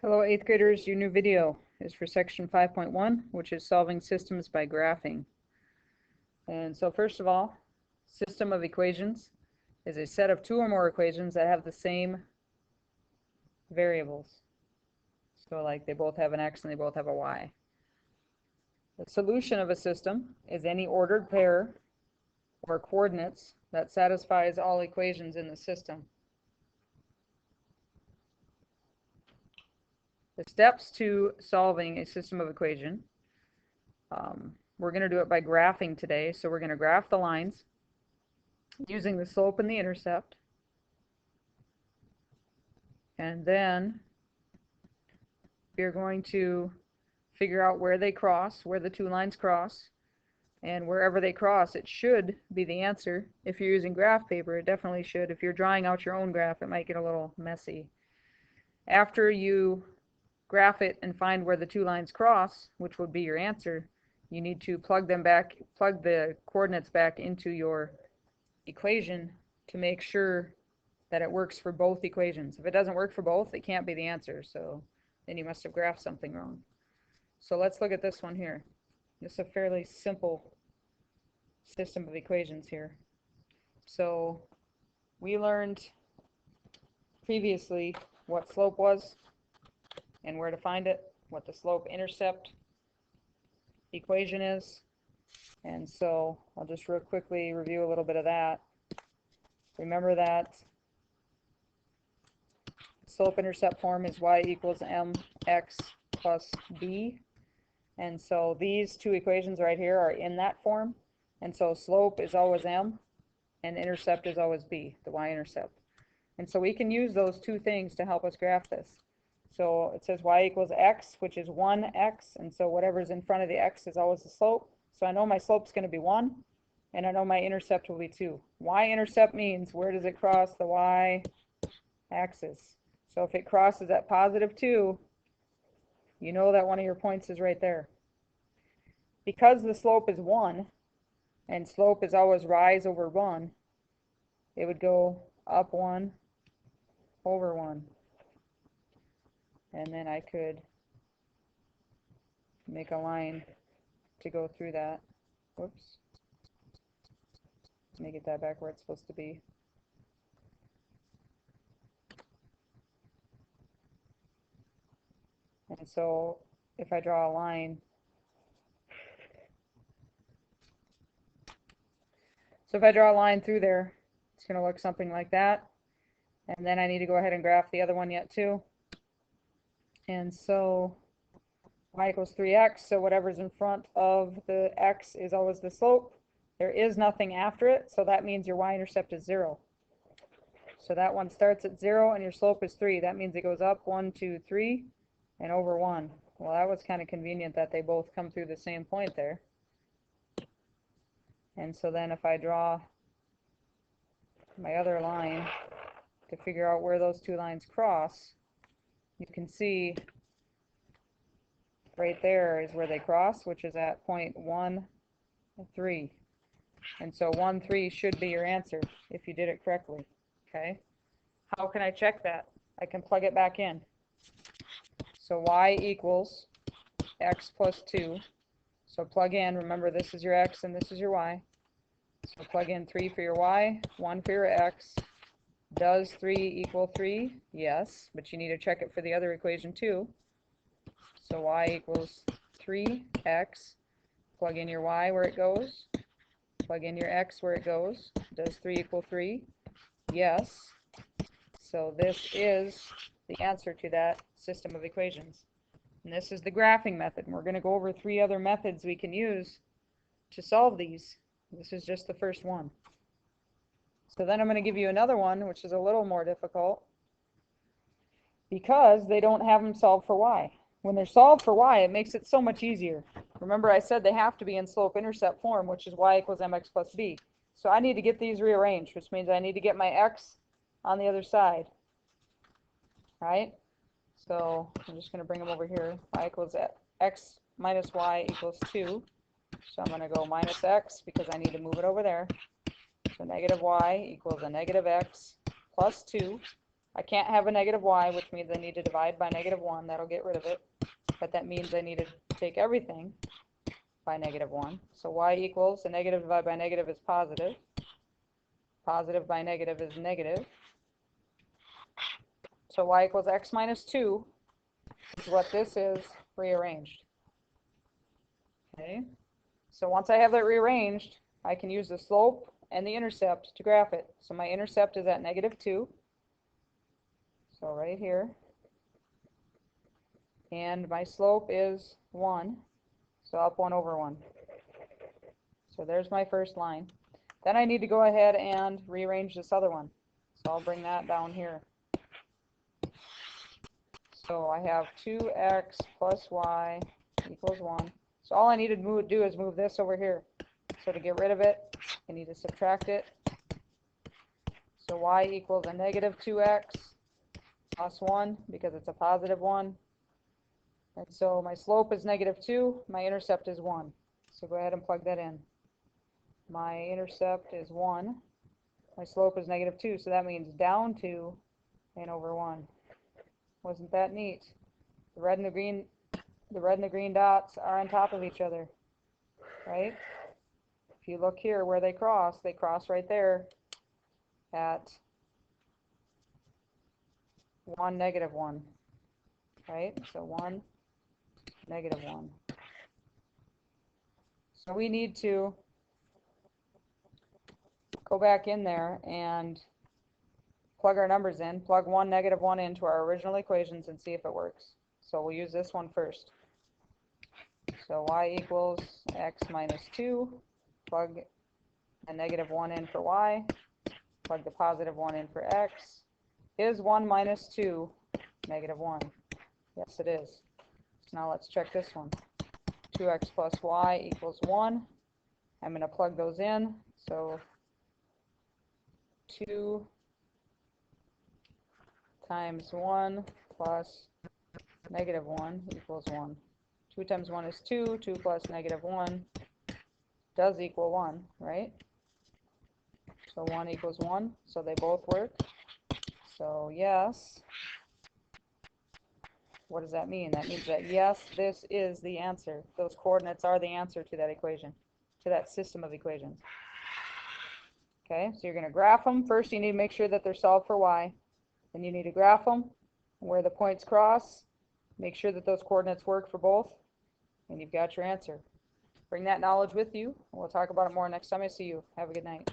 Hello 8th graders, your new video is for section 5.1, which is solving systems by graphing. And so first of all, system of equations is a set of two or more equations that have the same variables. So like they both have an x and they both have a y. The solution of a system is any ordered pair or coordinates that satisfies all equations in the system. The steps to solving a system of equation, we're going to do it by graphing today. So we're going to graph the lines using the slope and the intercept. And then we're going to figure out where they cross, where the two lines cross. And wherever they cross, it should be the answer. If you're using graph paper, it definitely should. If you're drawing out your own graph, it might get a little messy. After you graph it and find where the two lines cross, which would be your answer, you need to plug the coordinates back into your equation to make sure that it works for both equations. If it doesn't work for both, it can't be the answer, so then you must have graphed something wrong. So let's look at this one here. This is a fairly simple system of equations here. So we learned previously what slope was and where to find it, what the slope-intercept equation is. And so I'll just real quickly review a little bit of that. Remember that slope-intercept form is y equals mx plus b. And so these two equations right here are in that form. And so slope is always m and intercept is always b, the y-intercept. And so we can use those two things to help us graph this. So it says y equals x, which is 1x, and so whatever's in front of the x is always the slope. So I know my slope's going to be 1, and I know my intercept will be 2. Y-intercept means where does it cross the y-axis. So if it crosses at positive 2, you know that one of your points is right there. Because the slope is 1, and slope is always rise over 1, it would go up 1 over 1. And then I could make a line to go through that. Whoops. Let me get that back where it's supposed to be. And so if I draw a line, through there, it's going to look something like that. And then I need to go ahead and graph the other one yet too. And so y equals 3x, so whatever's in front of the x is always the slope. There is nothing after it, so that means your y-intercept is 0. So that one starts at 0 and your slope is 3. That means it goes up 1, 2, 3, and over 1. Well, that was kind of convenient that they both come through the same point there. And so then if I draw my other line to figure out where those two lines cross, you can see right there is where they cross, which is at point 1, 3. And so 1, 3 should be your answer if you did it correctly. Okay? How can I check that? I can plug it back in. So y equals x plus 2. So plug in, remember this is your x and this is your y. So plug in 3 for your y, 1 for your x. Does 3 equal 3? Yes, but you need to check it for the other equation too. So y equals 3x. Plug in your y where it goes. Plug in your x where it goes. Does 3 equal 3? Yes. So this is the answer to that system of equations. And this is the graphing method. And we're going to go over 3 other methods we can use to solve these. This is just the first one. So then I'm going to give you another one, which is a little more difficult, because they don't have them solved for y. When they're solved for y, it makes it so much easier. Remember I said they have to be in slope-intercept form, which is y equals mx plus b. So I need to get these rearranged, which means I need to get my x on the other side. Right? So I'm just going to bring them over here. Y equals x minus y equals 2. So I'm going to go minus x because I need to move it over there. So negative y equals a negative x plus 2. I can't have a negative y, which means I need to divide by -1. That'll get rid of it. But that means I need to take everything by -1. So y equals, a negative divided by negative is positive. Positive by negative is negative. So y equals x minus 2 is what this is rearranged. Okay. So once I have that rearranged, I can use the slope and the intercept to graph it. So my intercept is at -2. So right here. And my slope is 1. So up 1 over 1. So there's my first line. Then I need to go ahead and rearrange this other one. So I'll bring that down here. So I have 2x plus y equals 1. So all I need to do is move this over here. So to get rid of it, I need to subtract it. So y equals a -2x plus 1 because it's a positive 1. And so my slope is -2, my intercept is 1. So go ahead and plug that in. My intercept is 1. My slope is -2, so that means down 2 and over 1. Wasn't that neat? The red and the green dots are on top of each other, right? If you look here where they cross right there at 1, -1, right? So 1, -1. So we need to go back in there and plug our numbers in, plug 1, -1 into our original equations and see if it works. So we'll use this one first. So y equals x minus 2, plug a -1 in for y, plug the +1 in for x. Is 1 minus 2 -1? Yes, it is. So now let's check this one. 2x plus y equals 1. I'm going to plug those in. So 2 times 1 plus -1 equals 1. 2 times 1 is 2. 2 plus -1 does equal 1, right? So 1 equals 1. So they both work. So yes. What does that mean? That means that yes, this is the answer. Those coordinates are the answer to that equation, to that system of equations. Okay, so you're going to graph them. First, you need to make sure that they're solved for y. Then you need to graph them where the points cross. Make sure that those coordinates work for both, and you've got your answer. Bring that knowledge with you, and we'll talk about it more next time I see you. Have a good night.